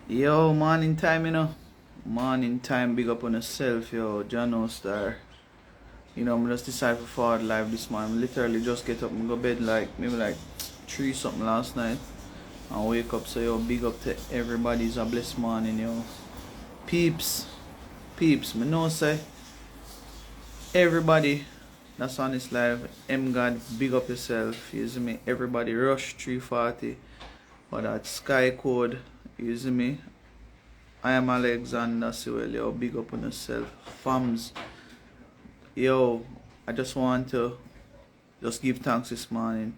Yo, morning time, you know. Morning time, big up on yourself, yo. Jano Star. I just decided for forward live this morning. Literally just get up and go bed like maybe like 3 something last night. And wake up, so yo, big up to everybody's a blessed morning, yo. Peeps, peeps, me know say everybody that's on this live, God, big up yourself, you see me? Everybody rush 340 for that sky code, you see me? I am Alexander Sewell, yo, big up on yourself. Fams, yo, I just want to just give thanks this morning.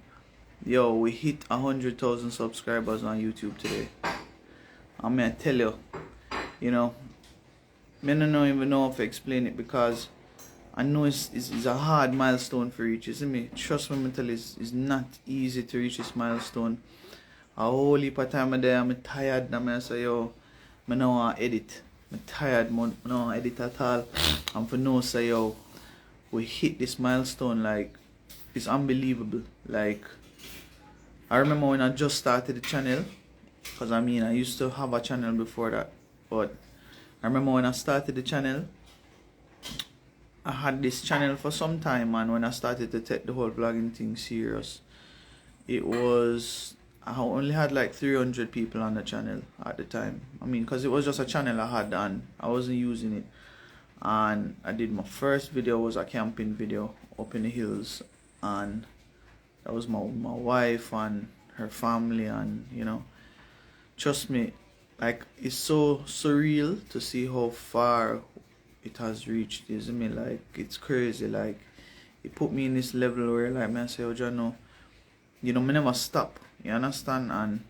Yo, we hit 100,000 subscribers on YouTube today. I'm gonna tell you, you know, I don't even know if to explain it because I know it's a hard milestone for reach, isn't me? Trust me, I tell you, it's not easy to reach this milestone. A whole heap of time I'm there, I'm tired, and I say, yo, I don't want to edit. I'm tired, I don't want to edit at all. And for no say, yo, we hit this milestone, like, it's unbelievable. Like, I remember when I just started the channel, because I used to have a channel before that, but I remember when I started the channel, I had this channel for some time, and when I started to take the whole vlogging thing serious, I only had like 300 people on the channel at the time. Because it was just a channel I had and I wasn't using it. And I did my first video was a camping video up in the hills, and that was my wife and her family, and trust me, like, it's so surreal to see how far it has reached, isn't me? Like, it's crazy. Like, it put me in this level where, like, I say, oh, Jano, me never stop, you understand? And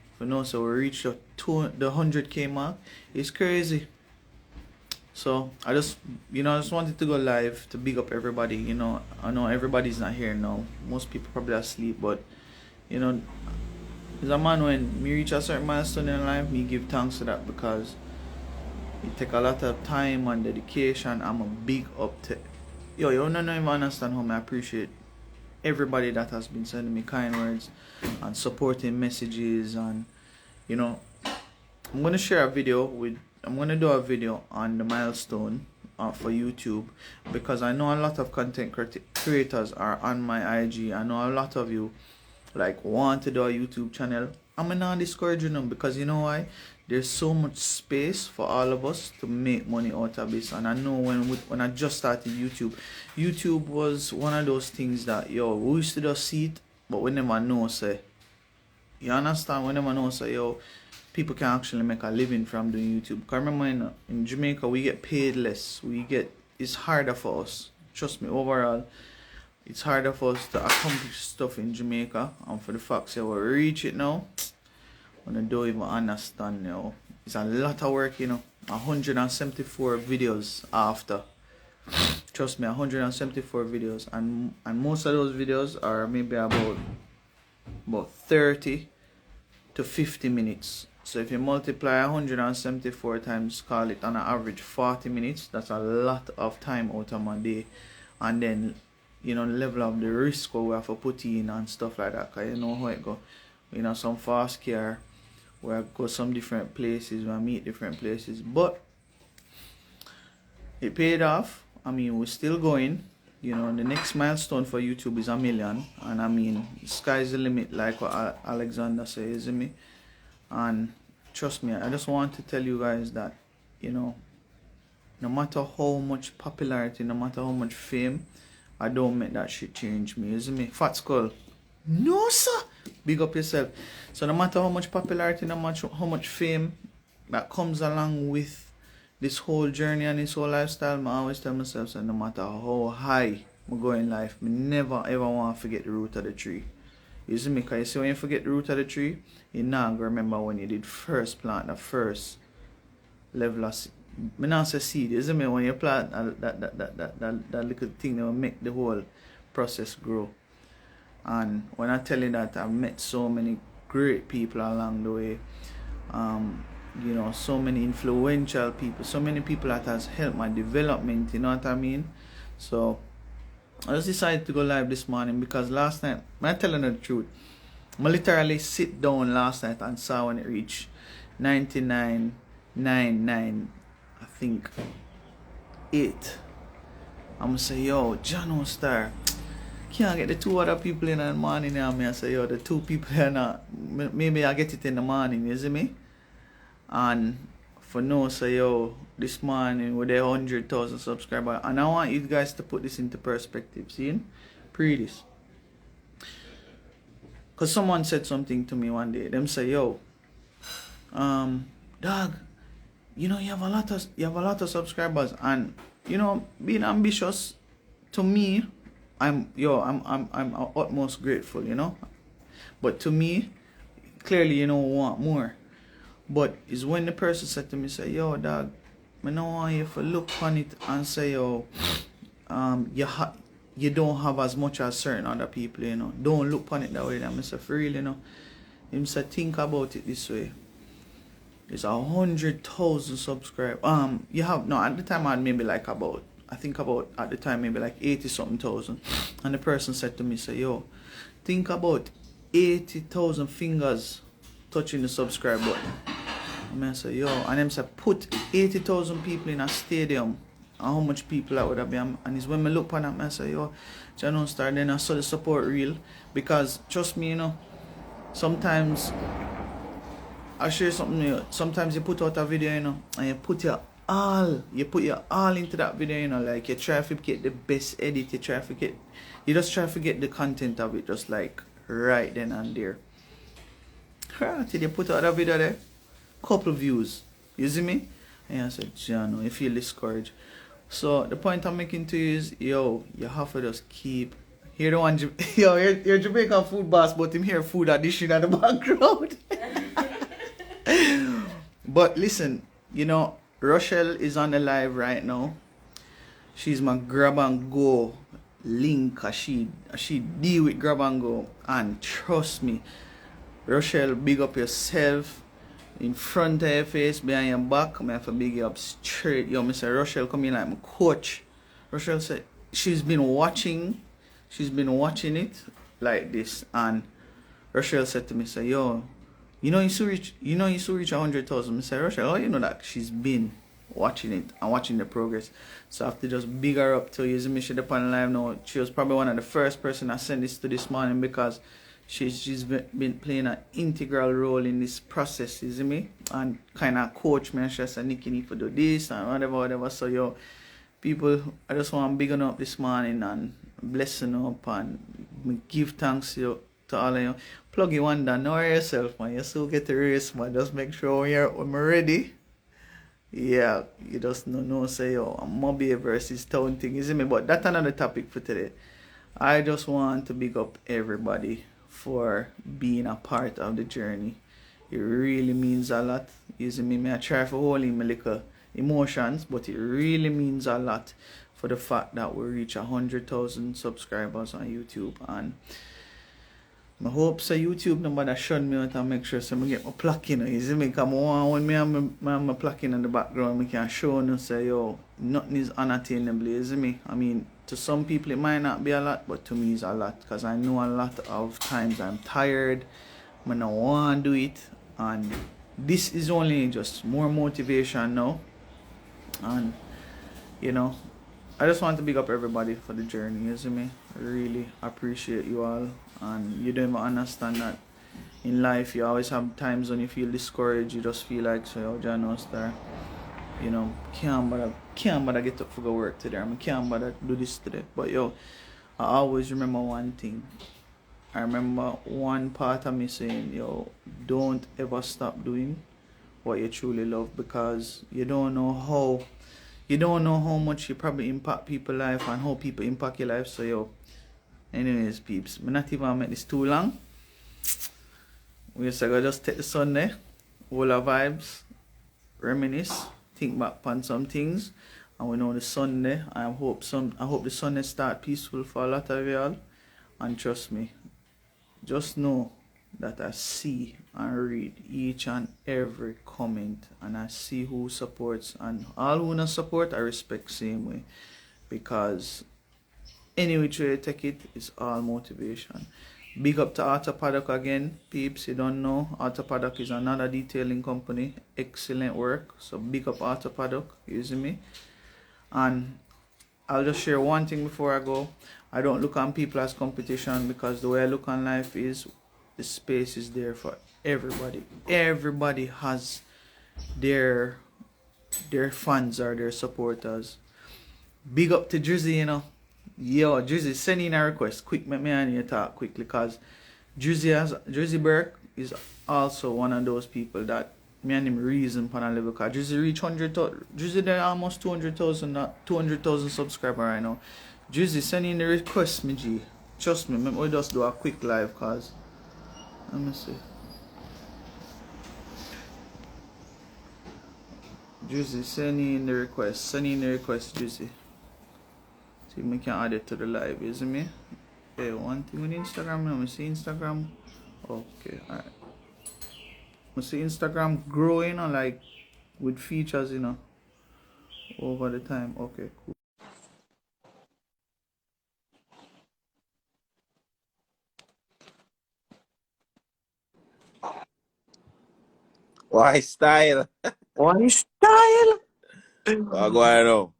so we reached the 100k mark. It's crazy. So I just wanted to go live to big up everybody. I know everybody's not here now, most people probably asleep, but as a man, when me reach a certain milestone in life, me give thanks to that, because it take a lot of time and dedication. I'm a big up to you don't even understand how I appreciate everybody that has been sending me kind words and supporting messages. And I'm gonna do a video on the milestone for YouTube, because I know a lot of content creators are on my IG. I know a lot of you like want to do a YouTube channel. I'm not discouraging them, because you know why? There's so much space for all of us to make money out of this. And I know when I just started YouTube was one of those things that, yo, we used to just see it, but we never know, say, you understand? We never know, say, yo, people can actually make a living from doing YouTube. Because remember, in Jamaica, we get paid less. It's harder for us. Trust me, overall, it's harder for us to accomplish stuff in Jamaica. And for the fact that we reach it now, I don't even understand, it's a lot of work, 174 videos after. Trust me, 174 videos, and most of those videos are maybe about 30 to 50 minutes. So if you multiply 174 times, call it on an average 40 minutes, that's a lot of time out of my day. And then the level of the risk we have to put in and stuff like that, because you know how it go. Some fast car, where I go some different places, where I meet different places, but it paid off. We're still going. The next milestone for YouTube is 1 million, and sky's the limit, like what Alexander says, isn't me? And trust me, I just want to tell you guys that no matter how much popularity, no matter how much fame, I don't make that shit change me, isn't me? Fat Skull, no sir, big up yourself. So no matter how much popularity, no matter how much fame that comes along with this whole journey and this whole lifestyle, I always tell myself, so no matter how high I go in life, I never ever want to forget the root of the tree. You see me? Because you see, when you forget the root of the tree, you not gonna remember when you did first plant the first level of seed. I not say seed, you see me? When you plant that little thing that will make the whole process grow. And when I tell you that, I've met so many great people along the way, so many influential people, so many people that has helped my development, you know what I mean? So I just decided to go live this morning, because last night, I'm telling you the truth, I literally sit down last night and saw when it reached 99 I think 8. I'm gonna say, yo, John Star, can't get the 2 other people in the morning. And I say, yo, the 2 people are not. Maybe I get it in the morning, you see me? And for no, say, yo, this morning with a 100,000 subscribers. And I want you guys to put this into perspective. See? Pre this. Because someone said something to me one day. Them say, yo, dog, you know, you have a lot of subscribers, and you know, being ambitious, to me, I'm utmost grateful, you know. But to me, clearly, you know, want more. But it's when the person said to me, say, yo, dog, I don't want you to look on it and say, yo, you don't have as much as certain other people, you know. Don't look on it that way. I'm say, for real, you know. Him say, think about it this way. It's 100,000 subscribers. You have, no, at the time I had maybe like about, at the time maybe like 80 something thousand. And the person said to me, say, yo, think about 80,000 fingers touching the subscribe button. And I say, yo, and them say, put 80,000 people in a stadium. And how much people that would have been. And it's when I look on that, I say, yo, John Star, then I saw the support real. Because trust me, you know, sometimes I'll share something, you know, sometimes you put out a video, you know, and you put your all into that video, you know, like you try to get the best edit, you just try to get the content of it, just like right then and there. Till you put out a video there, couple views, you see me? And I said, John, you feel discouraged. So the point I'm making to you is, yo, you have to just keep. You're the one, yo, you're Jamaican food boss, but him here food addition at the background. But listen, you know, Rochelle is on the live right now. She's my grab and go link. She deal with grab and go, and trust me, Rochelle, big up yourself. In front of your face, behind your back, I have to big you up straight. Yo, Mr. Rochelle come in like my coach. Rochelle said she's been watching it like this, and Rochelle said to me, say, yo, you know you should reach 100,000. I said, Rochelle, how you know that? She's been watching it and watching the progress. So I have to just big her up to use me. She's upon live now. She was probably one of the first person I sent this to this morning, because she's been playing an integral role in this process, you see me? And kind of coach me, and she said, Nicky, need to do this and whatever. So, yo, people, I just want to big up this morning and blessing up and give thanks to all of you. Plug you one down, know yourself, man. You still get the race, man. Just make sure when we're ready. Yeah, you just know say, yo, Mobile versus Town thing, you see me? But that's another topic for today. I just want to big up everybody for being a part of the journey. It really means a lot. You see me? I try to hold in my little emotions, but it really means a lot for the fact that we reach 100,000 subscribers on YouTube. And I hope so YouTube number that shut me out and make sure so I get my plaque in. You see me? Because when me have my plaque in the background, I can show you say, yo, nothing is unattainable. You see me? I mean, to some people it might not be a lot, but to me it's a lot, because I know a lot of times I'm tired, I don't want to do it, and this is only just more motivation now. And you know, I just want to big up everybody for the journey, you see me? I really appreciate you all, and you don't even understand that in life you always have times when you feel discouraged, you just feel like, so, yo, John Star, you know, can't bother get up for go work today. I can't bother do this today. But yo, I always remember one thing. I remember one part of me saying, yo, don't ever stop doing what you truly love, because you don't know how much you probably impact people's life and how people impact your life. So yo, anyways, peeps, I'm not even make this too long. We just take the Sunday, all our vibes, reminisce, think back on some things, and we know the Sunday. I hope the Sunday start peaceful for a lot of y'all. And trust me, just know that I see and read each and every comment, and I see who supports, and all who not support I respect same way, because any which way you take it, it's all motivation. Big up to Arthur Paddock again, peeps. You don't know, Arthur Paddock is another detailing company. Excellent work. So big up Arthur Paddock, you see me? And I'll just share one thing before I go. I don't look on people as competition, because the way I look on life is the space is there for everybody. Everybody has their fans or their supporters. Big up to Drizzy, you know. Yo, Drizzy, send in a request. Quick, make me and you talk quickly, because Drizzy Burke is also one of those people that me and him reason upon a level, because Drizzy reach 100,000. Drizzy there almost 200,000 subscribers right now. Drizzy, send in the request, me G. Trust me, we just do a quick live, cause let me see. Drizzy, send in the request. Send in the request, Drizzy. See if we can add it to the live, you see me? Okay, one thing with Instagram now, I see Instagram. Okay, alright. I see Instagram growing, like with features, over the time. Okay, cool. Why style? One style. What going on?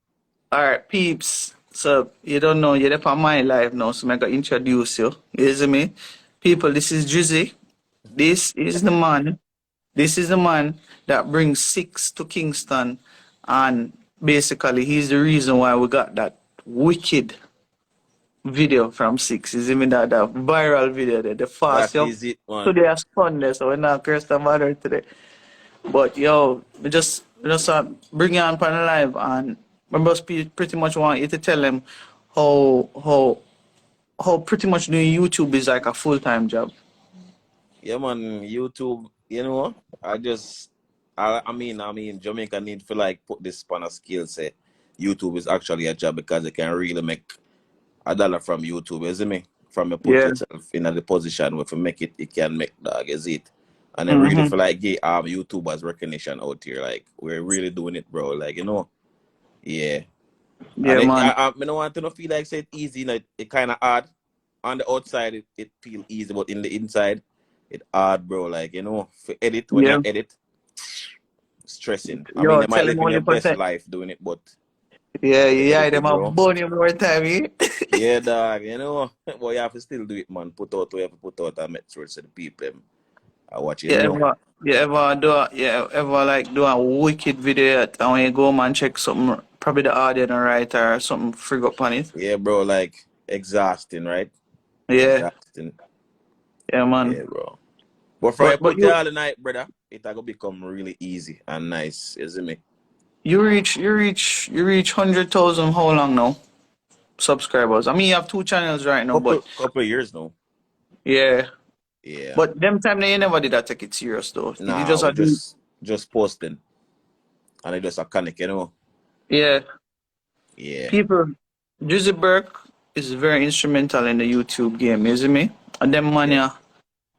Alright, peeps. So you don't know, you're on my live now, so I'm gonna introduce you. You see me? People, this is Drizzy. This is the man. This is the man that brings six to Kingston, and basically he's the reason why we got that wicked video from six. Is even that viral video there, the fast That yo. is it, man. Today has fun there, so we're not curse the mother today. But yo, we just bring you on the live, and my boss pretty much want you to tell them how pretty much doing YouTube is like a full-time job. Yeah, man. YouTube. You know, I mean, Jamaica need to like put this on a skill set. YouTube is actually a job because you can really make a dollar from YouTube, isn't me? From you put Yeah. yourself in the position where if you make it, it can make dog, is it? And I really Mm-hmm. feel like get YouTubers recognition out here. Like we're really doing it, bro. Like yeah. Yeah, And man. I don't want to not feel like say it easy, it kind of hard. On the outside, it feel easy, but in the inside, it hard, bro. Like, for edit, when you Yeah. edit, stressing. I mean, Yo, you might tell live them in your only best percent. life doing it, but Yeah, the yeah, editing, them a bro. bunny more time, eh? Yeah, dog, but you have to still do it, man. Put out what you have to put out and make sure so the people are watching, You ever like do a wicked video and when you go man check something, probably the audio don't right or something frig up on it. Yeah, bro, like, exhausting, right? Yeah, Exhausting. yeah, man. Yeah, bro. But from you But put it you all the night, brother, it will become really easy and nice, you see me? you reach 100,000 how long now? Subscribers. I mean you have two channels right now, but Couple of years now. yeah. Yeah. But them time they never did that take it serious though. You Nah, just we a do just posting, and it just a connect. yeah. Yeah, People, Drizzy Burke is very instrumental in the YouTube game, you see me? And them man, yeah, yeah,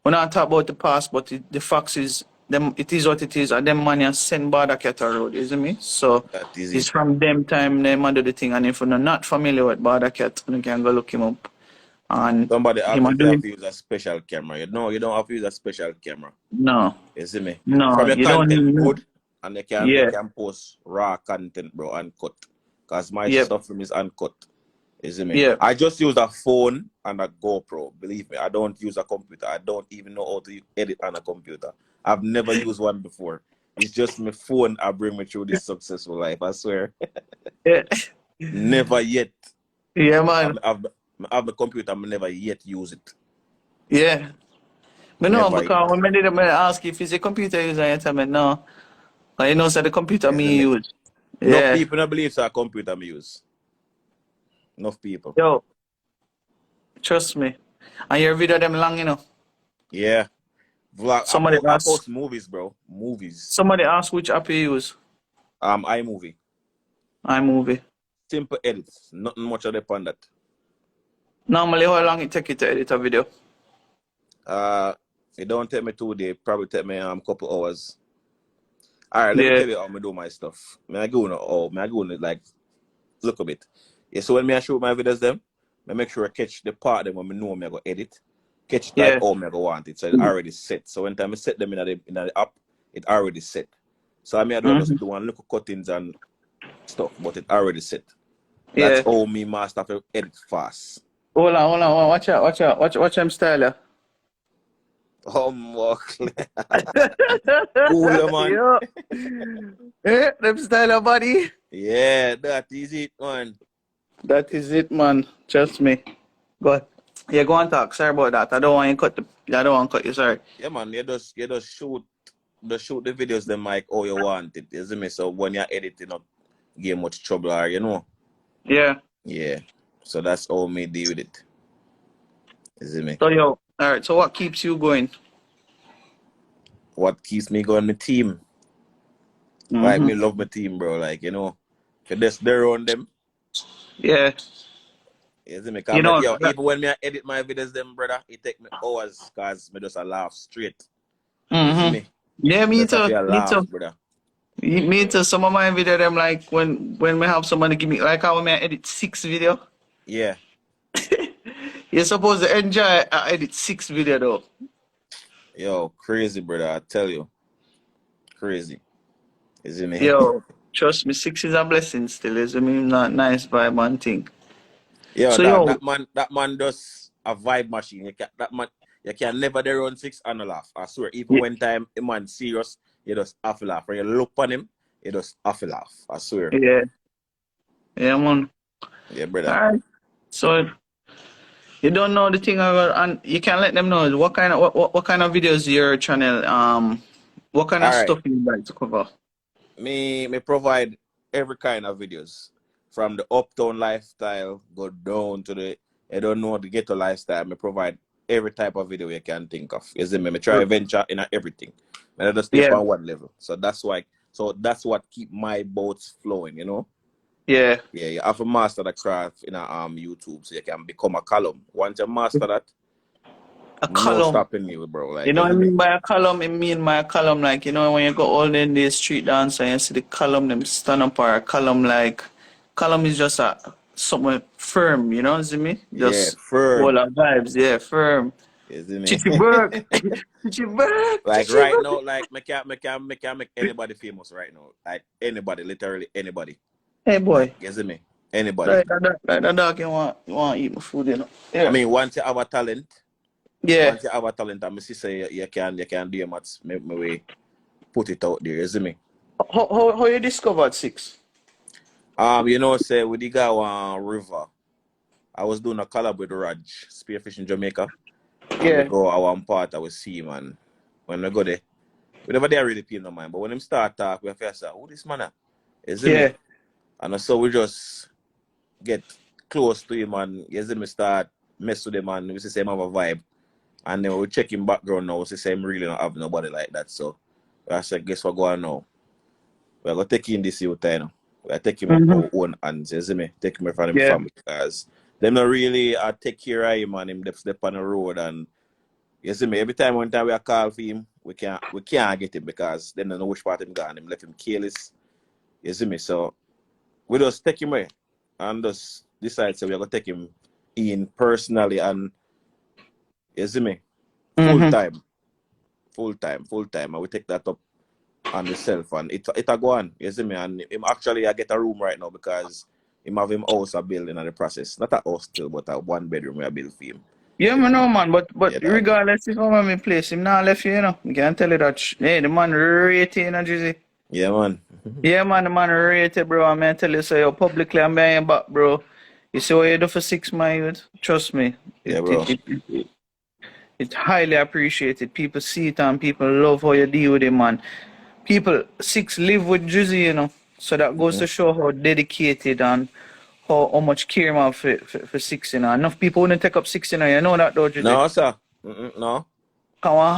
we not talk about the past, but the facts is, them, it is what it is, and them man, yeah, send Border Cat road, you see me? So, that is it's it. from them time, them man do the thing, and if you're not familiar with Border Cat, you can go look him up. And Somebody him asked a if you do have it. to use a special camera. You don't have to use a special camera. No, You see me? no, From your you don't content need, good, and you yeah, can post raw content, bro, uncut. Cause my yep, stuff from is uncut. You see me? yep. I just use a phone and a GoPro. Believe me, I don't use a computer. I don't even know how to edit on a computer. I've never used one before. It's just my phone I bring me through this successful life. I swear. Yeah, Never yet. yeah, I've, man, I've, I've the computer, I never yet use it. yeah. But no, Never yet. because when I did ask if it's a computer user, you tell me no. Like, you know, so the computer Isn't me me? use. Enough Yeah. people don't believe it's a computer me use. Enough people. Yo, trust me. And your video them long, you know. Yeah. Vlog. Somebody I ask post movies, bro. Movies. somebody ask which app you use. iMovie. iMovie. Simple edits. Nothing much of upon that. Normally how long it take you to edit a video? Uh, it don't take me 2 days. Probably take me couple hours. All right, let me Yeah. tell you how I do my stuff. I go on, like look a bit. Yeah, so when I shoot my videos them, I make sure I catch the part them when I know I go edit. catch it like Yeah. oh me go want it. So it already set. So when time I set them in the app, it already set. So I mean I don't just do one little cuttings and stuff, but it already set. That's Yeah. all me master to edit fast. Hold on. Watch out. Watch him style. Yeah. Cool, man. Yo. Them style, buddy. Yeah, that is it, man. That is it, man. Trust me. Go on. Yeah, go on talk. Sorry about that. I don't want you cut I don't want to cut you. Sorry. Yeah, man. You just shoot the videos them like oh you want it, you see me? So when you're editing up, get much trouble or you know. Yeah. Yeah. So that's all me deal with it. You see me? So yo. All right. So what keeps you going? What keeps me going, my team. Like me love my team, bro. Like, you know, if just there on them, Yeah. you see me? You know. Even when me I edit my videos, them brother, it take me hours cause me just a laugh straight. You see me? Yeah, me Just have too. to Me laugh, too. brother. Me too. Some of my video them like when we have somebody give me like how when I edit 6 video. Yeah. You're supposed to enjoy edit 6 video though. Yo, crazy, brother. I tell you. Crazy. You see me? Yo, trust me, 6 is a blessing still. Is I mean not nice vibe one thing. Yo, So dog, yo, that man does a vibe machine. You can never there run 6 and a laugh. I swear. Even yeah, when time a man serious, you just have to laugh. When you look on him, you just have to laugh. I swear. yeah, man. Yeah, brother. Alright. So you don't know the thing about, and you can let them know what kind of videos your channel what kind All of right. stuff you like to cover. Me provide every kind of videos. From the uptown lifestyle, go down to the I don't know the ghetto lifestyle. Me provide every type of video you can think of. You see me? Me try venture in everything. And I just stay Yeah, on one level. So that's what keep my boats flowing, you know? yeah. Yeah, you have to master the craft in YouTube so you can become a column. Once you master that, A no column. stopping you, bro. You Like, know you what I see me? mean by a column? I mean by a column like you know when you go all in the street dance and you see the column them stand up or a column like column is just a somewhere firm, you know, see me? Yeah, Just all firm. our vibes, yeah, firm. You see me? Chichi work. Chichi work. Like Chichi right work. now, like me can make anybody famous right now. Like anybody, literally anybody. Hey Like boy. you see me? Anybody. Like that dog you want to eat my food, you know. I Yeah. mean, once you have a talent, Yeah. I me see say you can do your maths, me way put it out there. You see me? How you discovered 6? You know, say with the guy on River, I was doing a collab with Raj, Spearfish in Jamaica. And we Yeah. go at one part, I will see, man. When we go there, we never there really pay no mind. But when him start talk, we first say, who this man are? You see me? Yeah. And so we just get close to him and you see me start mess with him and we see him have a vibe. And then we check him background now, we see him really not have nobody like that. So I said, guess what going now? We're gonna take him this youth, you know. We're take him up our own hands, you see me? Take him from him Yeah. family because them not really take care of him and him step on the road and you see me, every time one time we call for him, we can't get him because they don't know which part him gone. Him left him careless. You see me? So we just take him away and just decide so we're gonna take him in personally and you see me? Full Mm-hmm. time. Full time. And we take that up on himself and it a go on, you see me? And him actually I get a room right now because him have him house a building in the process. Not a house still, but a 1 bedroom we a build for him. Yeah, man, no, man, but Yeah, dog. regardless if I'm in place, him not left you know. You can tell you that, hey, the man rated, you know, Jizzy. Yeah, man. Yeah, man, the man rated, bro. I'm mean, tell you, so yo, publicly, I'm behind your back, bro. You see what you do for 6 months, trust me. Yeah, It, bro. it, it, it, it's highly appreciated. People see it and people love how you deal with it, man. People, 6 live with Jizzy, you know. So that goes to show how dedicated and how much care man for 6, you know. Enough people wouldn't take up 6, you know that though, Jizzy. No, sir. No. I want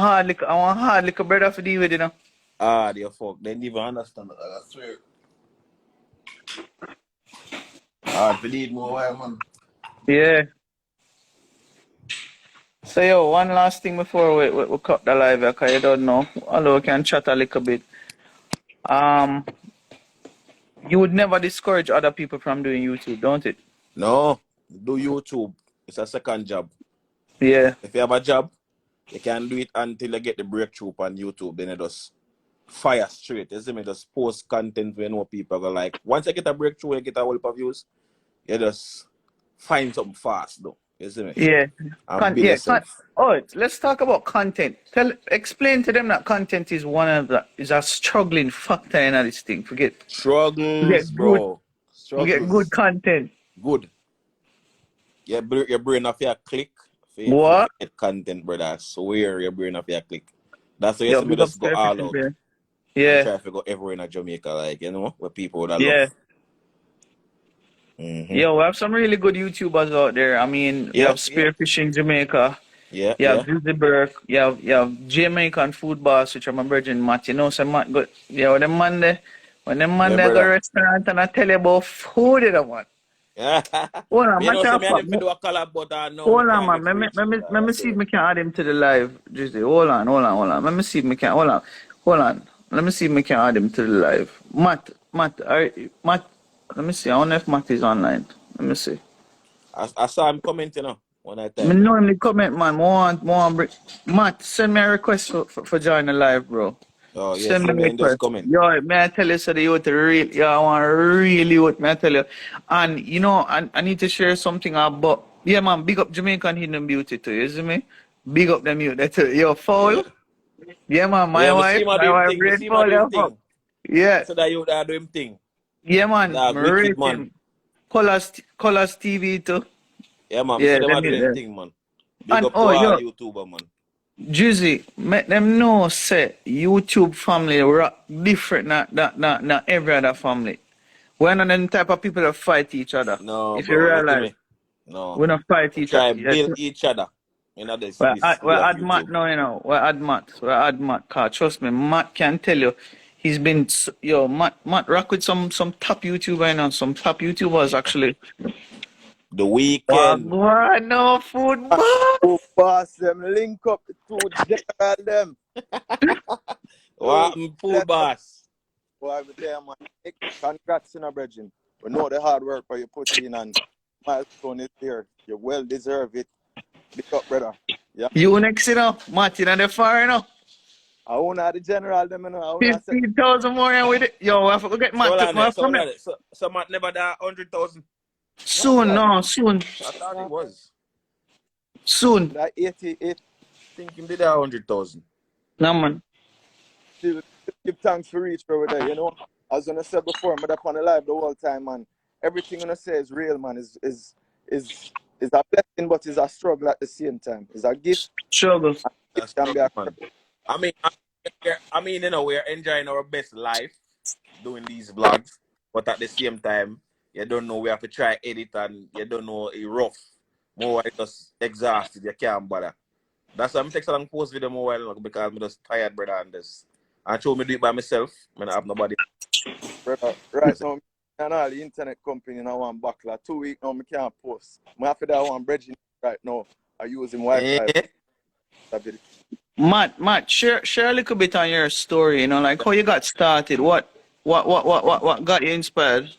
hard like a brother for deal with, you know. Ah, they fuck. They didn't even understand that. I swear. Hard for need more while, man. Yeah. So yo, one last thing before we cut the live because you don't know. Although we can chat a little bit. Um, you would never discourage other people from doing YouTube, don't it? No, do YouTube. It's a second job. Yeah. If you have a job, you can do it until you get the breakthrough on YouTube. Then you just fire straight. You see me? Just post content where you know people go like. Once you get a breakthrough, you get a whole heap of views, you just find something fast though. You see me? Yeah. And build yourself. Oh, let's talk about content. Explain to them that content is one of the is a struggling factor in this thing. Struggles, Forget good, bro. forget good Struggles. content. Good. Your brain off your click for What? get content, brother. I swear your brain off your click. That's why you Yo, see me big up just go to all everything out there. and Yeah, try to go everywhere in Jamaica, like, you know, where people would love. yeah. Mm-hmm. Yo, we have some really good YouTubers out there. I mean, you Yeah, have yeah, Spearfishing Jamaica, yeah, you have yeah. Dizzy Burke, you have Jamaican Food Boss, which I'm a virgin Matt. You know, some Matt go, yeah, when them man Yeah, there go brother. restaurant and I tell you about food, you know, man. Yeah. Hold on, You know, matter say of me and fact, him to do a collab, but no, me hold on, can't man. get reach it. Let I me see if say. me can add him to the live. Just hold on. Let me see if me can. Hold on. Let me see if me can add him to the live. Matt. Let me see. I wonder if Matt is online. Let me see. I saw him comment, you know, one at a Me time. know him in the comment, man. Matt, send me a request for join the live, bro. Oh, yeah, Send see me a me and just request. comment. Yo, may I tell you, so the youth real, yo, I want really youth, may I tell you. And, you know, I need to share something about, yeah, man, big up Jamaican Hidden Beauty too, you see me? Big up them youth, that's it. Yo, Yeah. foul. Yeah, man, Yeah, me see him do my him wife, thing. Me great see him foul, do him yeah, fuck. thing. Yeah, So that you that do him thing. yeah, man, That me wicked rate man. him. Colors TV too. Yeah, man. Me see Yeah, them them do youth them there. thing, man. Big And, up to oh, all yo, YouTuber, man. Jizzy, make them know say YouTube family rock different not every other family. We're not them type of people that fight each other. No, If you bro. Look at realize, me. No. we don't fight We each other. try Yeah, build each other. You know, this we're this field of add Matt YouTube. now, you know. We're add Matt. Cause trust me, Matt can tell you, he's been yo Matt rock with some top YouTuber and some top YouTubers Yeah. actually. The weekend. Wagwan, no football. Oh, boss, them link up the two general them. What Oh, food bless up. boss? Boy, over there, man. Hey, congrats, in a brethren. We know the hard work for you put in, and milestone is there. You well deserve it. Big up, brother. Yeah. You next, you know, Martin and the far, you know. I own the general them, you know. I own set. 15,000 more and with it. Yo, I forgot get So Matt hold to on there. my So from hold it. on there. So Matt never that 100,000. Not Soon, yet. no, soon. I thought he Nah, was. Soon. that 88. I think him did that 100,000. No man. Still give thanks for reach over there, you know. As I said before, I'm up on the live the whole time, man. Everything I'm gonna say is real, man. Is a blessing, but is a struggle at the same time. It's a gift. Struggle. It That's can true, be a curse. man. I mean, you know, we're enjoying our best life doing these vlogs, but at the same time, you don't know we have to try edit and you don't know it rough. More I just exhausted, you can't bother. That's why I'm taking a long post video more while because I'm just tired, brother, and this. And show me do it by myself. I don't have nobody. Brother, right now, and all the internet company in one backlog. 2 weeks now, I can't post. I have to that one bridging right now. I using Wi-Fi. Eh? Matt, share a little bit on your story, you know, like how you got started. What got you inspired?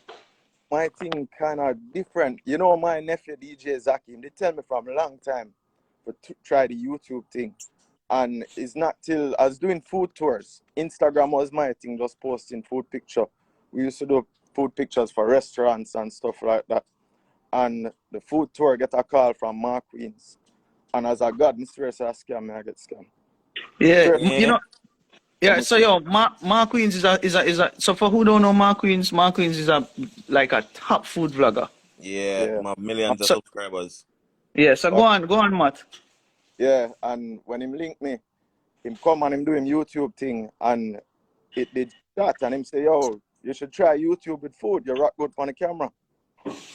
My thing kind of different. You know, my nephew DJ Zaki, they tell me from a long time to try the YouTube thing. And it's not till I was doing food tours. Instagram was my thing, just posting food picture. We used to do food pictures for restaurants and stuff like that. And the food tour get a call from Mark Queens. And as I got in stress, I scam me, I get scammed. Yeah, Straight you Eh? know, yeah, from so yo, Mark Queens is a so for who don't know Mark Queens is a like a top food vlogger. Yeah, yeah. my millions of So subscribers. yeah, so But go on, Matt. yeah, and when him link me, him come and him do him YouTube thing and it did that and him say, yo, you should try YouTube with food, you rock good on the camera.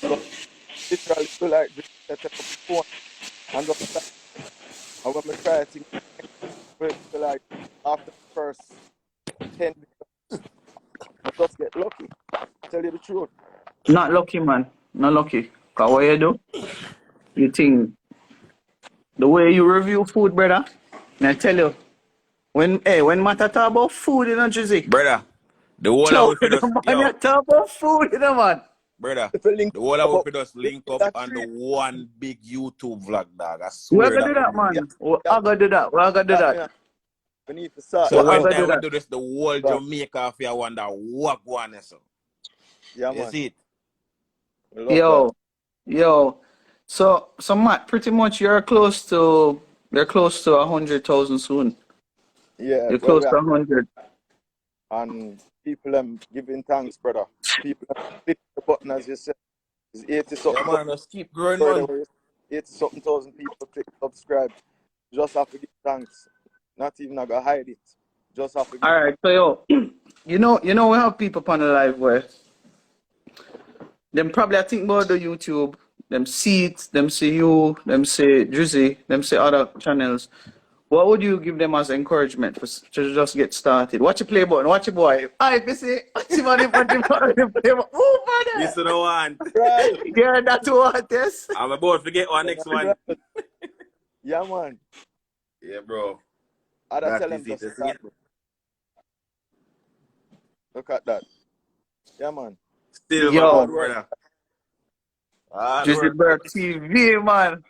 So literally do like just set up the phone and just start. And when we try it, we like after the first 10 videos, I just get lucky. Tell you the truth. Not lucky, man. Not lucky. Cause what you do? You think the way you review food, brother? And I tell you, when matter talk about food, you know, Jizzy. Brother, the whole of So we fi the just man you yo. talk about food, you know, man. Brother, If you link the whole of about we just link up that on the tree, one big YouTube vlog, dog. I We're swear gonna that do would that, be yeah, man. We're that gonna do that. We're gonna do that that. we need to start so that We're when vlog. gonna do time we that. do this, the whole vlog. Jamaica if you wonder what go on so. Yeah, You man. see it? I love that. Yo. So Matt, pretty much you're close to 100,000 soon. Yeah, You're well, close to 100. and people giving thanks, brother. People click the button as you said. It's 80 Yeah, something man, just keep growing, further man. away. 80 something thousand people click subscribe. Just have to give thanks. Not even I gotta hide it. Just have to give All right, so yo, we have people on the live where them probably I think about the YouTube, them see it, them see you, them see Drizzy, them see other channels. What would you give them as encouragement to just get started? Watch your play button, watch your boy. Alright, you see, watch him on the play button. Oh, This is the one. right. yeah, that's what this. I'm about to forget one next one. Yeah, man. Yeah, bro. I'd That tell is them it. to You see start. it? Look at that. Yeah, man. Still, man, Yo, Hard work. brother. Hard Drizzy work, Burke brother. TV, man.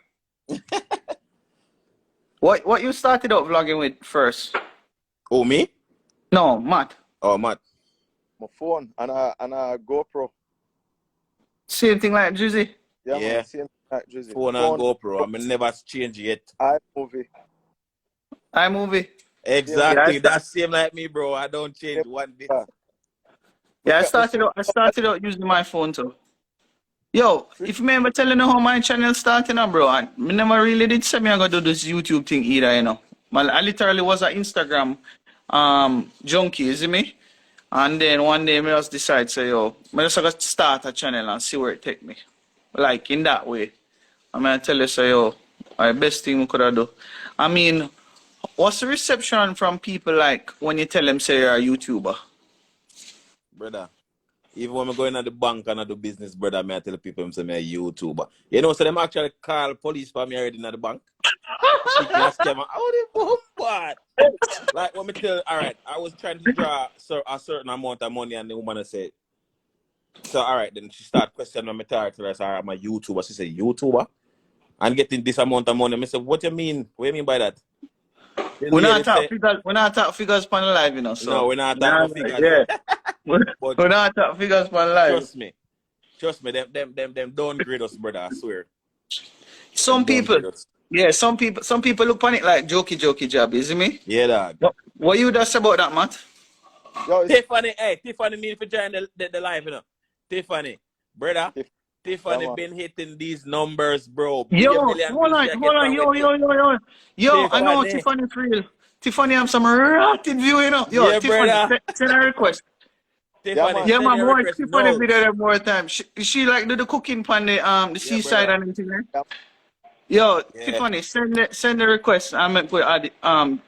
What you started out vlogging with first? Oh, me? No, Matt. Oh, Matt. My phone and a GoPro. Same thing like Drizzy. Yeah, Yeah. man. Same like Drizzy. Phone and GoPro. I mean, never change yet. iMovie. iMovie. Exactly. Yeah, That's same like me, bro. I don't change one bit. Yeah, I Look at this started out using my phone too. Yo, if you remember telling you how my channel started now, bro, and me never really did say me I gonna do this YouTube thing either, you know. Man, I literally was an Instagram junkie, you see me? And then one day me just decide say, yo, me just gonna start a channel and see where it take me. Like in that way. I'm gonna tell you say, yo, my best thing we could have do. I mean, what's the reception from people like when you tell them say you're a YouTuber? Brother. Even when I go in at the bank and I do business, brother, I tell people I'm saying I'm a YouTuber. You know, so them actually call police for me already in the bank. Think me a scammer. How they bomb bad? Like when me tell, all right, I was trying to draw a certain amount of money, and the woman said, so all right, then she start questioning me. Tell her, I said, I'm a YouTuber. She said, YouTuber? And getting this amount of money. I said, what you mean? What do you mean by that? The We're not lady talk said, figures. We're not talk figures on live, you know. So no, we're not talking nah, about figures. yeah, But we're not talk figures on live. trust me, them don't grade us, brother. I swear. Some Them don't people, grade us. yeah, some people look on it like jokey job. You see me? Yeah, dog. What you just about that, Matt? Yo, Tiffany need to join the live, you know. Tiffany, brother. Tiffany man. been hitting these numbers, bro. Yo, Billion hold views on, she get on with it. yo. I know Tiffany. Tiffany's real. Tiffany have some rotted view, you know. Yo, Yeah, Tiffany, brother. send a request. Yeah, man. Tiffany, Yeah, send man, your more request Tiffany now. video there more time. She like do the cooking on the Yeah, seaside brother. and everything. Right? Yeah. Yo, Yeah. Tiffany, send the request. I'm gonna put add it on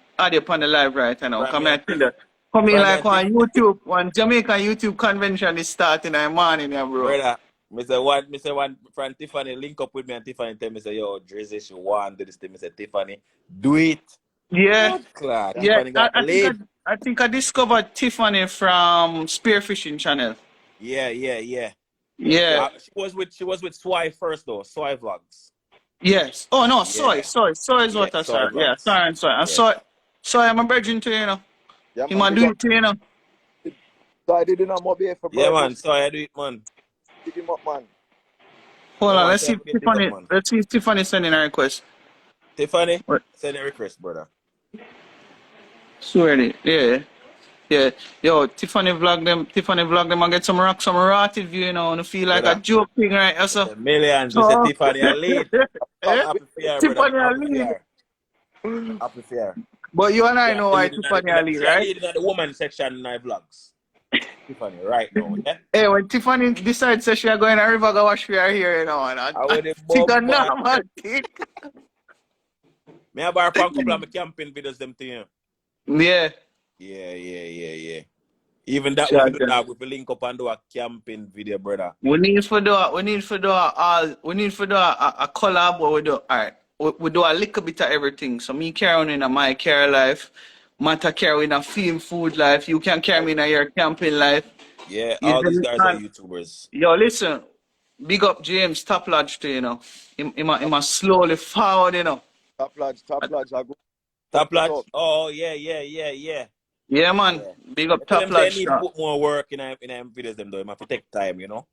the live right now. Come here, tell her. Come in like one Jamaican YouTube convention is starting in the morning, yeah, bro. Brother, Mr. One friend Tiffany link up with me and Tiffany tell me say, yo, Drizzy, she want to do this thing. I say, Tiffany, do it. Yeah, Blood clot. yeah. Tiffany got the lead. I think I discovered Tiffany from Spearfishing channel. Yeah. Yeah. She was with Swy first though. Swy vlogs. Yes. Oh no, Yeah. soy is Yeah, what I Swy saw. Yeah, vlogs. soy. And Yeah. soy, I'm a virgin to you know. Yeah, He man. might Big do up. it to you know. So I didn't know more beer for Yeah, birthday. man. So I do it, man. Pick him up, man. Hold Yeah, on, man. So I get big up, man. let's see if Tiffany sending a request. Tiffany, What? send a request, brother. Swear it. Yeah. Yo, Tiffany vlog them and get some rotted view, you know, and feel like Brother. a joke thing, right? Also. The millions. Mr. Tiffany, I lead. Eh? Happy fair, Tiffany brother. a Happy lead. fair. Happy fair. But you and I Yeah, know why leading Tiffany at a lead, she right? leading at the woman section in my vlogs. Tiffany, right now, yeah? Hey, when Tiffany decides that she are going to river go wash for her hair, you know, and I would have she got bomb. normal thing. Me have a couple of my camping videos them to you. Yeah. Yeah. Even that Sure, one, sure. dog, we will link up and do a camping video, brother. We need to do a collab where we do alright. We do a little bit of everything. So me carrying in my care life, Mata carrying a film food life, you can carry me in your camping life. Yeah, You all these do- guys are YouTubers. Yo, listen, big up James Top Lodge too, you know. Him a slowly forward, you know. Top lodge, I go check Top it Lodge. out. Oh yeah. Yeah, man. Yeah. Big I up tell Top them say I Lodge. need to put more work in them videos them though. I have to take time, you know.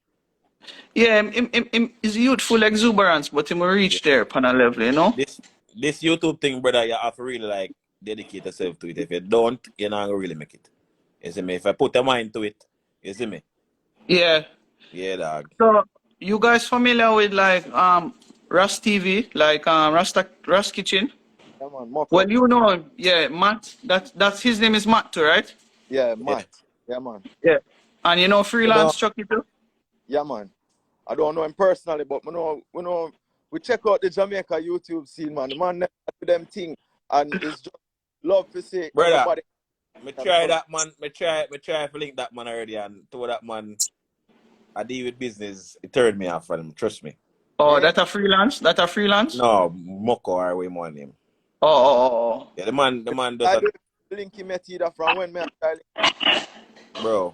Yeah, him is youthful exuberance, but him will Yeah. reach there upon a level, you know. This YouTube thing, brother, you have to really like dedicate yourself to it. If you don't, you're not gonna really make it. You see me? If I put a mind to it, you see me? Yeah. Yeah, dog. So you guys familiar with like Rust TV, like Rust Kitchen? Yeah, man, muck Well, up. you know him. Yeah, Matt. That's his name is Matt too, right? Yeah, Yeah. Matt. Yeah, man. Yeah. And you know You know, freelance Chucky too? yeah, man. I don't know him personally, but we check out the Jamaica YouTube scene, man. The man never do them thing, and it's just love to see Brother, everybody. me try that man, me try to link that man already and told that man I deal with business, it turned me off from him, trust me. Oh, Yeah, that a freelance? That a freelance? No, Moko or way more name. Oh. Yeah, the man does I a do linky met either from when me I bro.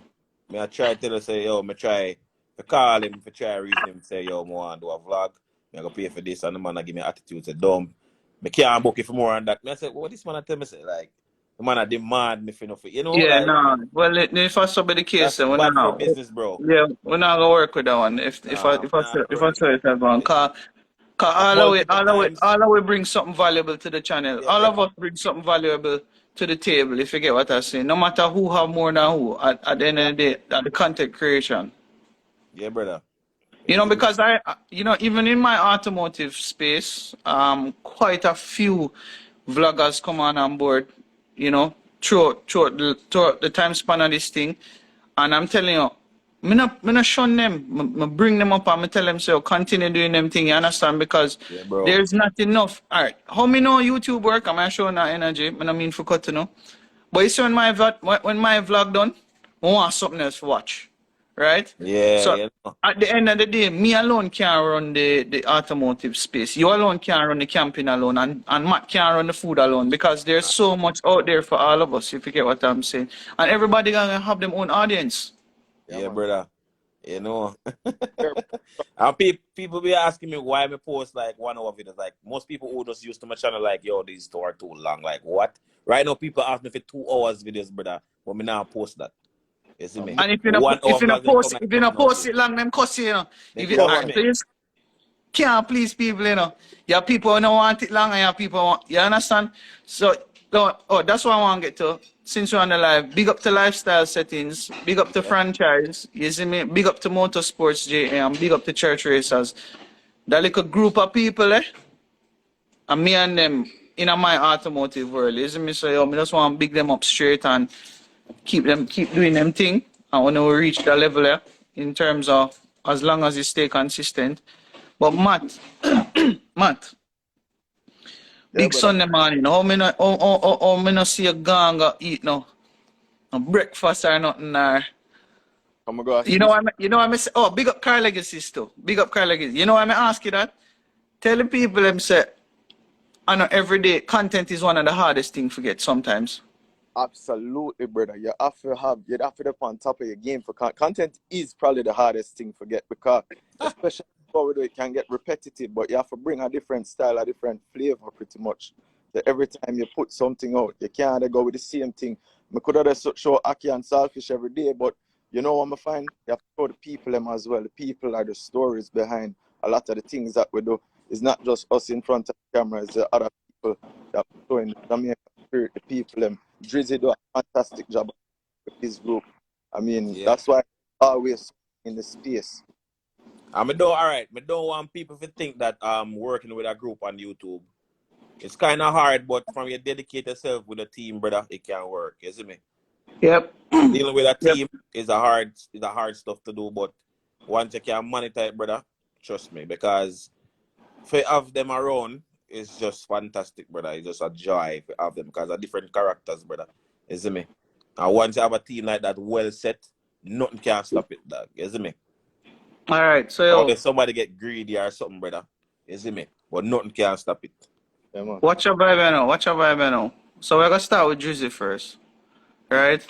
Me I try tell her say, yo, me try to call him, to try reason him say, yo, me want to do a vlog. Me I go pay for this and the man I give me attitude say dumb. Me can't book it for more than that. Me I say, what this man I tell me say like the man I demand me for nothing. You know, Yeah, like no. Well, if I be the case, that's then we're bad for not. business, bro. Yeah, we're not gonna work with that one. Nah, I'm not If I working say it, everyone, with cause multiple times. all of we bring something valuable to the channel. Yeah, All of brother. us bring something valuable to the table. If you get what I say, no matter who have more than who, at the end of the day, at the content creation. Yeah, brother. You know, Is it me? because even in my automotive space, quite a few vloggers come on board, you know, throughout the time span of this thing. And I'm telling you, me not shun them. Me bring them up and me tell them, so continue doing them thing, you understand? Because Yeah, bro. there's not enough. All right, how me know YouTube work? Am I showing that energy? I mean for cut to know. But you see when my vlog done, I want something else to watch, right? Yeah, So you know. at the end of the day, me alone can't run the automotive space. You alone can't run the camping alone, and Matt can't run the food alone because there's so much out there for all of us, if you get what I'm saying. And everybody gonna have their own audience. yeah, Yeah, man. brother. You know. Yeah, And people be asking me why me post like 1 hour videos. Like most people who just used to my channel, like, yo, these two are too long. Like what? Right now people ask me for 2 hours videos, brother. But me now post that. You see me? And The 1 hour vlogs they come like if you not nothing post nowadays. it long, them cuss you, you know. They If you, yeah, all cuss man. right, me. so you can't please people, you know. You have people who don't want it long and you have people who want, you understand? So, that's what I want to get to. Since we're on the live, big up to lifestyle settings, big up to Yeah. franchise, you see me? Big up to motorsports JM, big up to church racers. That little group of people, and me and them in my automotive world, you see me? So, yo, me just want to big them up straight and keep doing them thing. And when we reach that level, in terms of as long as you stay consistent. But Matt, Yeah, big brother. Sunday morning. How me not see a gang go eat no breakfast or nothing or I'm gonna go you know what I say, oh, big up Car Legacies too. Big up Car Legacy. You know why I ask you that? Tell the people them say I know every day content is one of the hardest things to get sometimes. Absolutely, brother. You have to be on top of your game for content is probably the hardest thing to get because especially how we do it can get repetitive, but you have to bring a different style, a different flavor pretty much. So every time you put something out, you can't go with the same thing. I could have show Aki and Salfish every day, but you know what I find? You have to show the people them as well. The people are the stories behind a lot of the things that we do. It's not just us in front of the camera, it's the other people that showing the Jamaican spirit, the people them. Drizzy do a fantastic job with his group. I mean, Yeah. that's why I always in the space. And me don't want people to think that working with a group on YouTube. It's kinda hard, but from you dedicate yourself with a team, brother, it can work. You see me? Yep. Dealing with a Yep. team is a hard stuff to do, but once you can monitor it, brother, trust me, because for have them around is just fantastic, brother. It's just a joy to have them because they're different characters, brother. You see me? And once you have a team like that well set, nothing can stop it, dog. You see me? All right. So Or yo, if somebody get greedy or something, brother. You see me? But nothing can stop it. Yeah, man. watch your vibe now. Watch your vibe now. So we're gonna start with Drizzy first. Right?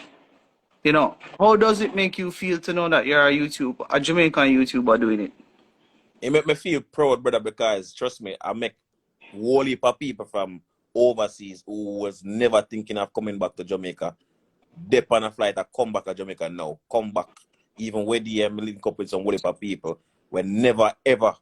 You know, how does it make you feel to know that you're a Jamaican YouTuber doing it? It make me feel proud, brother, because trust me, I make whole heap of people from overseas who was never thinking of coming back to Jamaica. Dip on a flight, I come back to Jamaica now. Come back. Even with the link up with some whole heap of people when never ever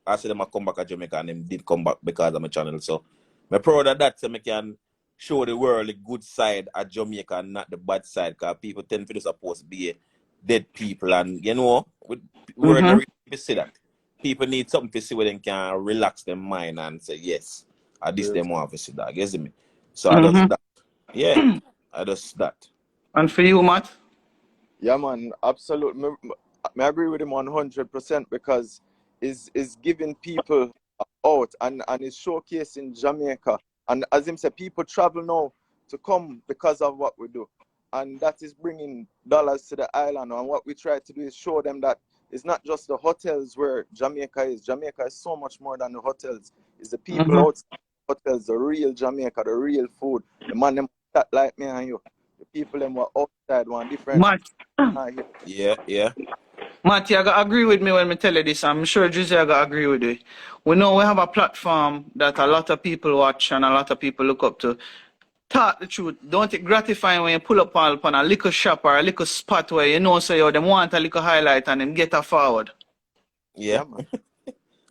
I said them I come back to Jamaica and them did come back because of my channel. So I'm proud of that so I can show the world the good side of Jamaica and not the bad side, because people tend to supposed to be dead people, and you know, with we're not really to see that. People need something to see where they can relax their mind and say, yes, at this them want to see that. You see me? So I does that. Yeah, I does that. And for you, Matt? Yeah, man, absolutely. I agree with him 100% because is giving people out and is showcasing Jamaica. And as him said, people travel now to come because of what we do. And that is bringing dollars to the island. And what we try to do is show them that it's not just the hotels where Jamaica is. Jamaica is so much more than the hotels. It's the people outside the hotels, the real Jamaica, the real food. The man them that like me and you. The people them were outside one different. Matt, Yeah. Matt, you gotta agree with me when I tell you this. I'm sure Drizzy gotta agree with you. We know we have a platform that a lot of people watch and a lot of people look up to. Talk the truth. Don't it gratifying when you pull up on a little shop or a little spot where you know say, yo, them want a little highlight and them get a forward. Yeah. man.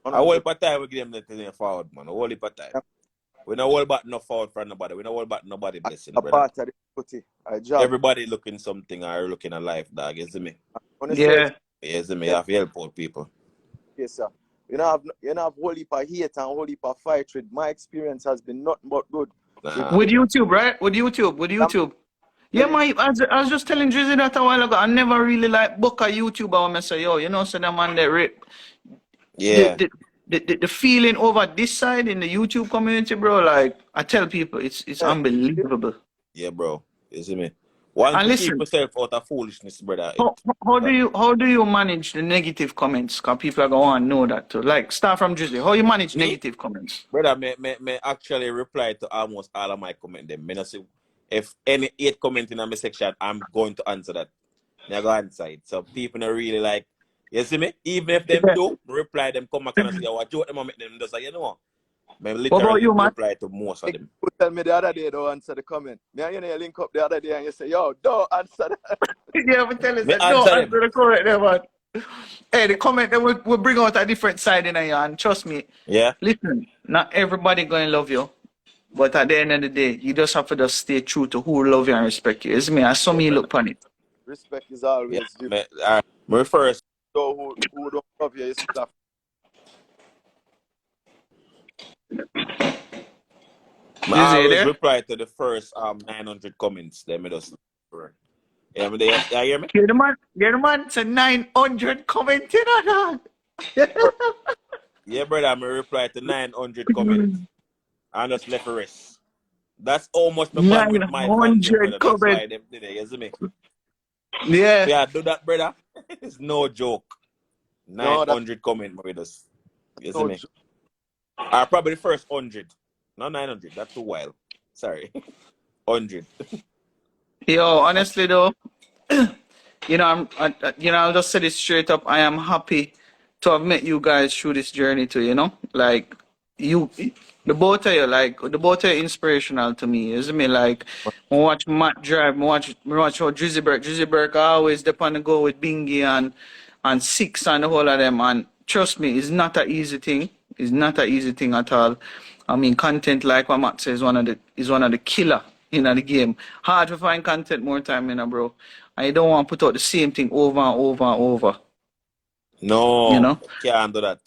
I whole heap of time we give them the forward, man. A whole heap of time. We don't worry about no forward for nobody. We don't worry about nobody blessing, brother. Part of the footy. Everybody looking something or looking a life, dog. You see me? Yeah. You see me? You have to help out people. Yes, sir. You know, have whole heap of hate and whole heap of fight with. My experience has been nothing but good. Nah. With YouTube, right? With YouTube. Yeah, I was just telling Drizzy that a while ago. I never really like book a YouTuber when I say, yo, you know, so that man that rip. Yeah. The feeling over this side in the YouTube community, bro, like I tell people, it's unbelievable. Yeah, bro. You see me? One And to listen, keep yourself out of foolishness, brother. how do you manage the negative comments? Because people are going to know that too. Like, start from Drizzy. How you manage Me? negative comments? Brother, me actually reply to almost all of my comment them. Me not say if any 8 comment in my section, I'm going to answer that. Me go answer it. So people not really like, you see me? Even if them do, reply them, come back and say, what joke them make them just like, you know what? Me What about literally you, man? reply to most of them. You tell me the other day, don't answer the comment. Me and you link up the other day and you say, yo, don't answer that. Yeah, but tell us Me that. answer No, them. answer the comment there, man. Hey, the comment that will bring out a different side in you, and trust me. Yeah? Listen, not everybody going to love you. But at the end of the day, you just have to just stay true to who love you and respect you. It's me. I saw me look upon it. Respect is always due. Me first. So who don't love you is stuff. I always there? reply to the first 900 comments. Then me just yeah, me there. You hear me? Get the man. It's a 900 commenting on Yeah, brother. Me reply to 900 comments. And just left a rest. That's how much my band with my fans, them, brother. 900 That's why comments. them did it. You see me? Yeah. Yeah, do that, brother. It's no joke. 900 comment with us. You see me? Probably the first 100. Not 900. That's too wild. Sorry. 100. Yo, honestly though, you know, I'll just say this straight up. I am happy to have met you guys through this journey too, you know? Like, the both of you, like, the both of you inspirational to me, isn't me? Like, I watch Matt drive, I watch how Drizzy Burke always dep on the go with Bingy and Six and the whole of them. And trust me, it's not an easy thing. It's not an easy thing at all. I mean, content, like what Matt says, is one of the killer in the game. Hard to find content more time, bro. I don't want to put out the same thing over and over and over. No. You know? Can't do that.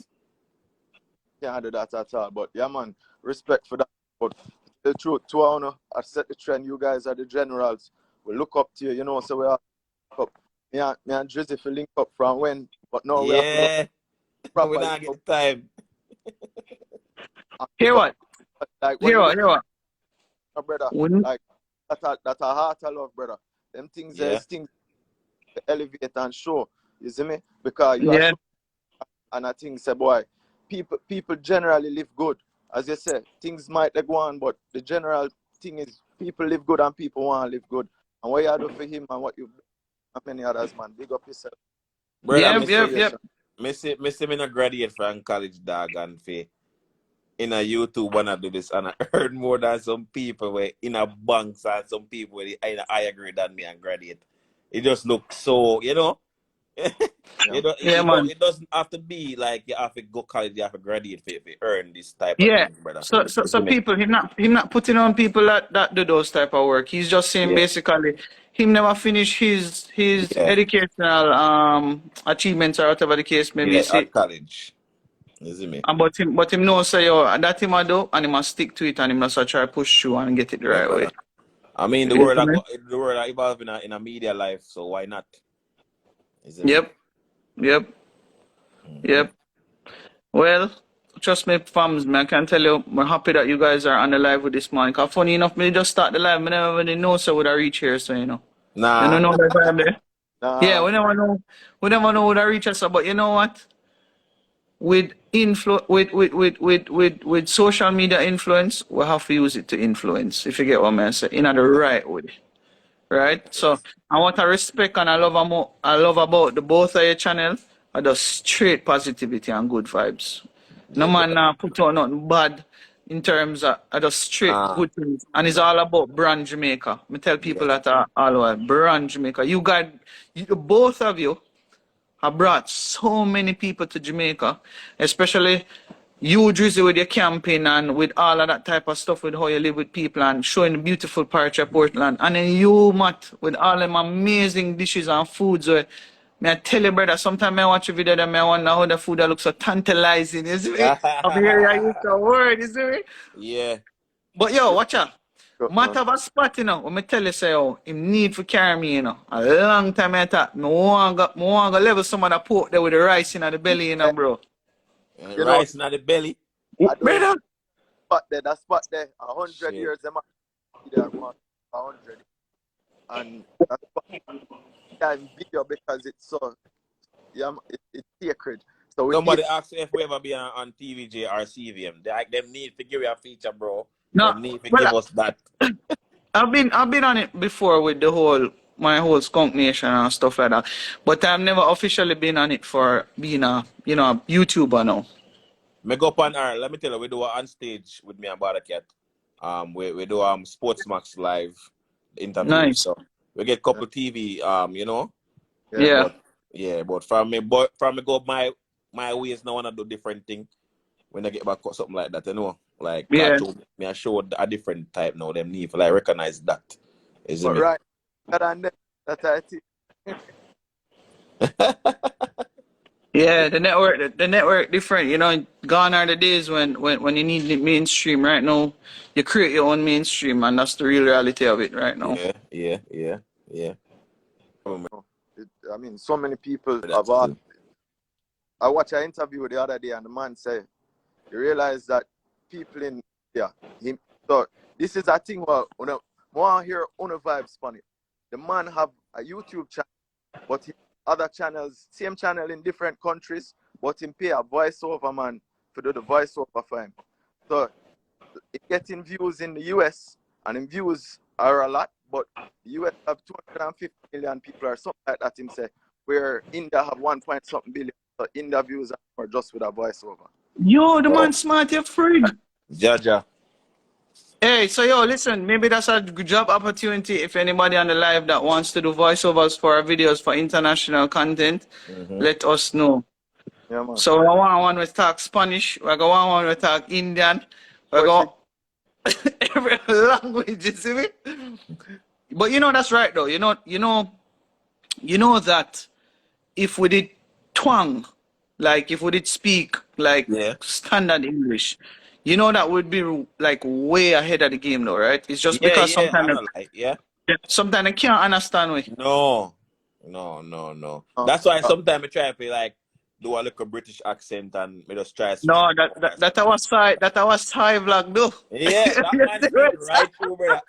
Can't do that at all. But yeah, man, respect for that. But the truth, to honor, I set the trend. You guys are the generals. We look up to you, you know, so we are up. Me and Drizzy for link up from when, but no, we have to go we not get time. Hear what? Like, Hear what? brother, like, that's a heart of love, brother. Them things, there's things to elevate and show. You see me? Because you are showing, and I think, say, boy, people generally live good. As you say, things might go on, but the general thing is people live good and people want to live good. And what you do for him and what you've done for many others, man, big up yourself. Brother, Yep. Me say me not graduate from college, dog, and fe in a YouTube when I do this, and I earn more than some people where in a banks and some people where in a higher grade than me and graduate. It just looks so, you know. Yeah. Yeah, man. It doesn't have to be like you have to go college, you have to graduate for earn this type of Yeah. thing, brother. You So see me? people, him not putting on people that do those type of work. He's just saying Yeah, basically him never finish his yeah, educational achievements or whatever the case may be. yeah. See, At college, you see me? but him know say yo that him a do and he must stick to it and him must try push through and get it the Yeah, right way. brother. I mean, You see me? the world are evolving in a media life, so why not? You see me? Yep. Yep. Mm-hmm. Yep. Well, trust me, fams, man, I can tell you, we're happy that you guys are on the live with this man. Cause funny enough, me just start the live, me never really know so would I reach here, so you know. You Nah, don't know that vibe there? Yeah, Nah. we never know. We never know would I reach us, but you know what? With with social media influence, we have to use it to influence, if you get what I'm saying, in the right way. Right? So I want to respect and I love about the both of your channel are the straight positivity and good vibes. No yeah, man brother. put out nothing bad in terms of the straight Ah, good things. And it's all about brand Jamaica. I tell people yeah. that are all over brand Jamaica. Both of you have brought so many people to Jamaica, especially you, Drizzy, with your camping and with all of that type of stuff, with how you live with people and showing the beautiful parts of Portland. And then you, Matt, with all them amazing dishes and foods. Where, me I tell you, brother, sometimes I watch a video and I wonder how the food that looks so tantalizing, you see me? I'm here, I use the word, you see me? Yeah. But yo, watch out. Good, Matt man. have a spot, you know. When me tell you, say, oh, him need for carry me, you know. A long time I thought, me want to level some of the pork there with the rice in the belly, you know, Yeah, bro. you know, Rice in the belly. I do him Brother. spot there. That spot there, 100 Shit. years, them be there, man. 100. And that spot yeah, in video because it's so, yeah, it's sacred. So we eat Somebody asked if we ever be on TVJ or CVM. Them need to give you a feature, bro. No, Them need to give well, us that. I've been on it before with my whole skunk nation and stuff like that. But I've never officially been on it for being a YouTuber now. Me go up on her. Let me tell you, we do a on stage with me and Barakat. We do Sports Max live interviews. Nice. So we get couple TV. You know. yeah. Yeah. But from me, go my ways now wanna do different thing. When I get back or something like that, you know, like Yeah. cartoon. Me I show a different type now. Them need for like recognize that. Is it But me? right, that and that I think. Yeah, the network different, you know, gone are the days when you need the mainstream. Right now, you create your own mainstream and that's the real reality of it right now. Yeah. I mean, so many people have That's asked. it. I watched an interview the other day, and the man said, "You realize that people in him. So this is a thing where want to hear on vibes funny. The man have a YouTube channel, but he other channels, same channel in different countries, but him pay a voiceover man to do the voiceover for him. So it getting views in the US, and in views are a lot, but the US have 250 million people or something like that. Him say, where India have 1 point something billion. So India views are just with a voiceover. Yo, the Oh, man smart, you're free. Jaja. Hey, so yo, listen, maybe that's a good job opportunity if anybody on the live that wants to do voiceovers for our videos for international content, Mm-hmm. let us know. Yeah, man. So I want one we talk Spanish, we go one we talk Indian, we go every language, you see me? But you know that's right though. You know that if we did twang, like if we did speak like Yeah. standard English, you know that would be like way ahead of the game though, right? It's just because Yeah. I know like sometimes I can't understand we. No. Uh, That's why uh, sometimes I try to like do a little British accent and me just try to speak. No, that our side vlog though. Yeah, that man speak right through, brother.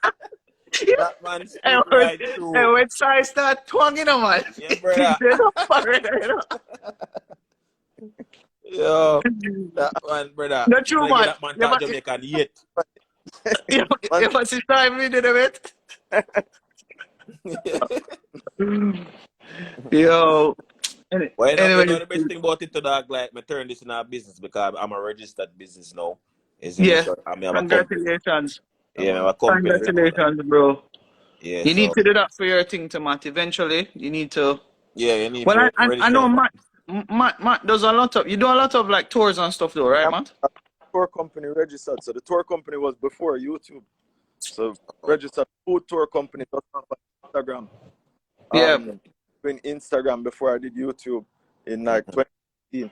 That man speak right through. And when I start twanging them, man, Yeah, brother. they don't worry, you know. Yo, that man, brother. Not true, Like man. that man talk Jamaican yet. You must see time we did it. Yo, Well, you know Anyway, the best thing about it to dog, like me turn this in a business because I'm a registered business now. Is me, yeah. so I have a company. Congratulations. Yeah, Yeah, I have man. a company now. Like, Congratulations, bro. yeah, You need so to do that for your thing to Matt. Eventually, you need to. yeah, you need Well, to I register. know Matt does a lot of. You do a lot of like tours and stuff, though, right, Yeah, Matt? tour company registered. So the tour company was before YouTube. So registered food tour company just on Instagram. Yeah. Doing Instagram before I did YouTube in like 2018.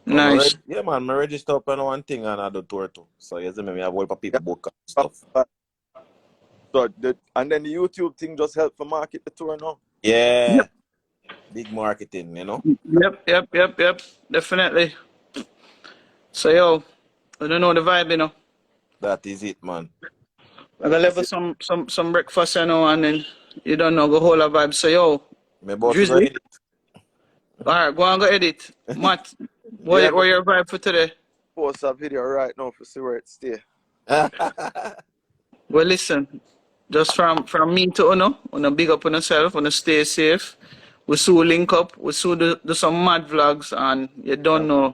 Oh, Nice. yeah, man, I register up on one thing and I do tour too. So you see me, I have a whole people book and Yeah. stuff. So and then the YouTube thing just helped for market the tour now. Yeah, Yep. big marketing, you know. Yep. Definitely. So yo, I don't know the vibe, you know. That is it, man. I gotta That's level it. some breakfast, you know, and then you don't know the whole of vibe. So yo, My boss go Drizzy, edit. all right, go on, go edit. Matt, Yeah, what your vibe for today? post a video right now for see where it stay. Well, listen, just from me to Uno big up on yourself, Uno stay safe. We soon link up, we soon do some mad vlogs, and you don't know,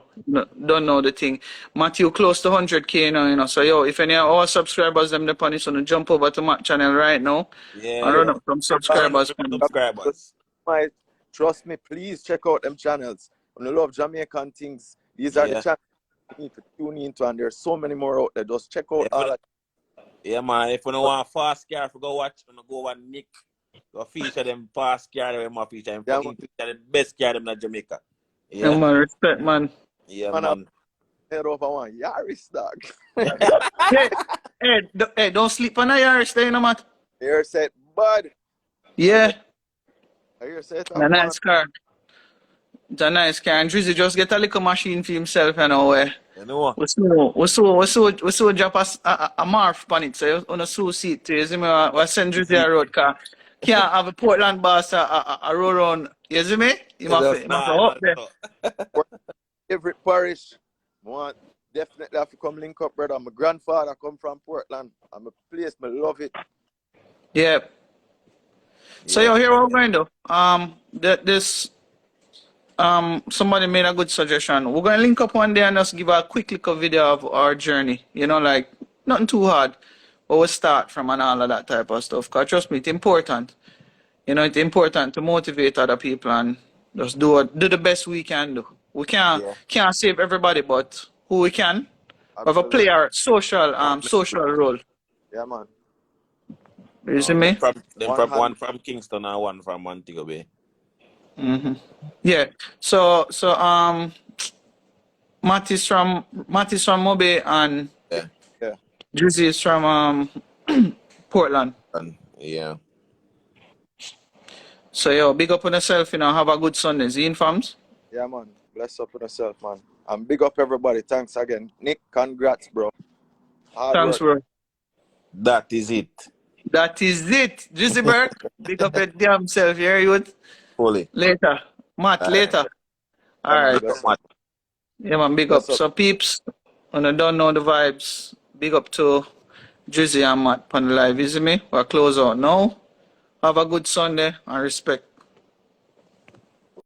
don't know the thing. Matthew close to 100K now, you know. So yo, if any of our subscribers them the punish, so jump over to Matt channel right now and run Yeah. up some Run up subscribers. the subscribers. My trust me, please check out them channels. When you love Jamaican things, these are the Yeah. channels you need to tune into, and there's so many more out there. Just check out all that. Yeah, man. If you don't want fast car, if you go watch, you go over Nick. Go feature them fast car, them feature them Yeah, fucking feature the best car them in Jamaica. Yeah, Yeah. man, respect, man. Yeah, man, man. head over one Yaris dog. Hey, don't sleep on a Yaris there, you know, Matt. Here said, bud. Yeah, I hear say a talk one. nice car. It's a nice car. And Drizzy just get a little machine for himself, you know, where You know? we saw drop a Marf on it, so you on a Sue seat to you see me, we send Drizzy a road car. Can't have a Portland boss a roll around, you see me? You It's must a you must small up man. there. So. Every parish want definitely have to come link up, brother. My grandfather come from Portland. I'm a place, I love it. Yeah. So Yeah. yo, here what we're going to do. This somebody made a good suggestion. We're gonna link up one day and just give a quick little video of our journey. You know, like nothing too hard. But we start from and all of that type of stuff. Cause trust me, it's important. You know, it's important to motivate other people and just do the best we can do. We Yeah. can't save everybody, but who we can. We have a Absolutely. player social Honestly. social role. Yeah, man. You see me? One hand. One from Kingston and one from Montego Bay. Yeah. So Matt is from Mobe and Yeah. Yeah. Drizzy is from Portland. And yeah. So yo, big up on yourself, you know, have a good Sunday. See you, fams? Yeah, man. Bless up on yourself, man. And big up everybody. Thanks again. Nick, congrats, bro. Hard Thanks, work. bro. That is it. That is it. Drizzy Burke, big up your damn self, you hear you? Fully. Later. Matt, All right. later. Yeah, All man. right. Bless Much. up. Yeah, man, big Bless up. up. So, peeps, when I don't know the vibes, big up to Drizzy and Matt on the live, is me? We'll close out now. Have a good Sunday and respect.